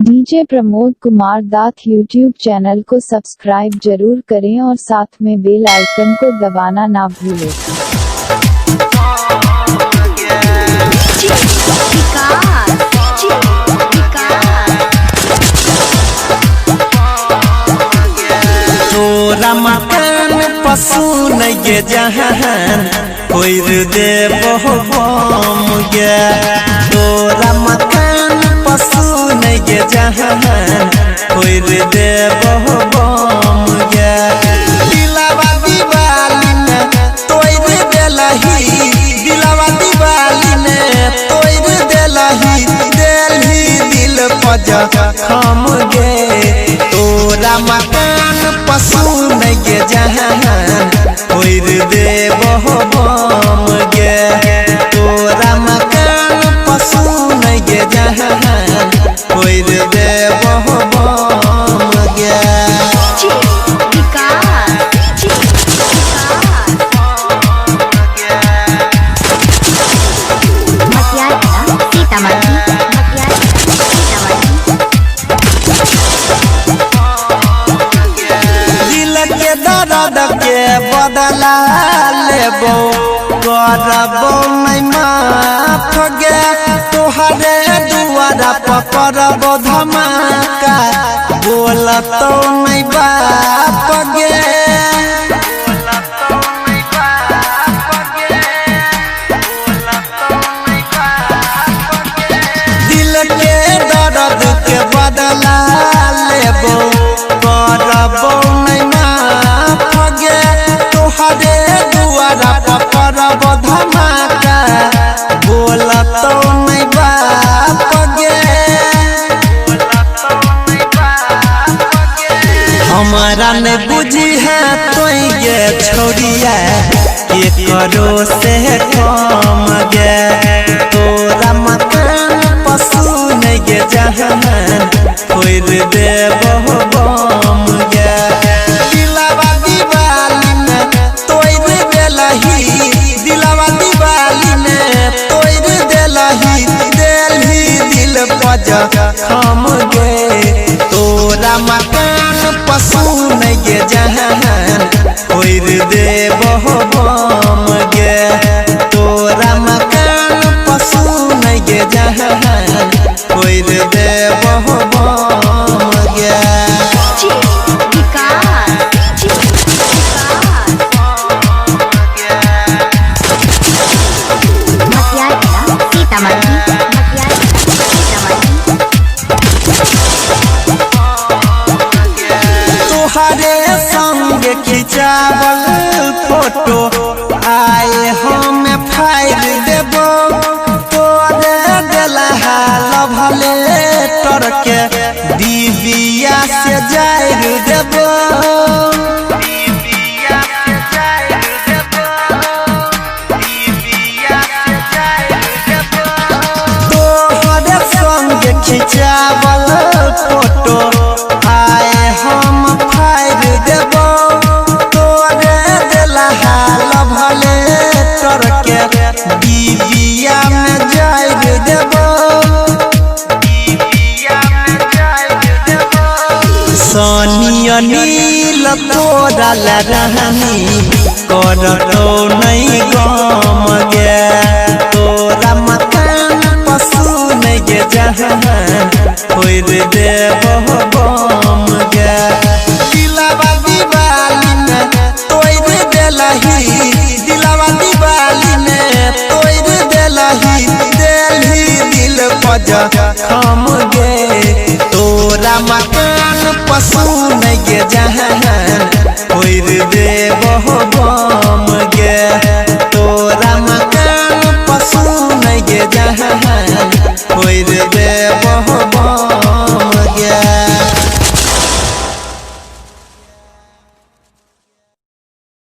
DJ Pramod Kumar Das YouTube channel को subscribe जरूर करें और साथ में बेल आइकन को दबाना ना भूलें। तोरा मकान पसू नहीं जहान कोई दे बहुम गे। तोरा मकान पसू नहीं जहान कोई दे बहुम गे। दिलावा दीवाली ने तोड़ देलही, दिलावा दीवाली ने तोड़ देलही, देलही दिल पजा हम गे। तोरा मकान पसू नहीं जहान कोई दे बहुम गे। तोरा मकान पसू नहीं जहान कोई दे बहुम गे। दर्द के बदला लेबो करबो नहीं माफ गे। तोहरे दुआरा पकड़बो धमाका बोलतो नहीं बाप गे। दिल के दर्द के बदला लेबो करबो नहीं तोहरे दुआरा पकड़बो धमाका बोलतो नहीं बाप गे। हमारा ने बुझी है तो ये छोड़िया के करो से कम गे। तोरा मकान पसू नहीं जहान कोई दे बहुम गे। दिलावा दीवाली ने तोड़ देलही, दिलावा दीवाली ने तोड़ देलही, देलही दिल पजा हम गे। तोरा मकान पसू नहीं जहान कोई दे बहुम गे। तोरा मकान पसू नहीं जहान कोई दे बहुम गे। तोहरे संग खिंचावल फोटो आए हम फाइल देबो। तोरे देलहा लव लेटर के दीविया से जाइर देबो। तोहरे संग खिंचावल फोटो आए हम फाइल देबो। तोरे देलहा लव लेटर के दीविया में जाइर देबो। सोनी अनिल तोरा रहनी करतो नहीं गम गे। तोरा मकान पसू नहीं जहान कोई दे बहुम गे। दिलावा दीवाली ने तोड़ देलही, दिलावा दीवाली ने तोड़ देलही, देलही दिल पजा हम गे। तोरा मकान पसू नहीं जहान कोई दे बहुम गे। तोरा मकान पसू नहीं जहान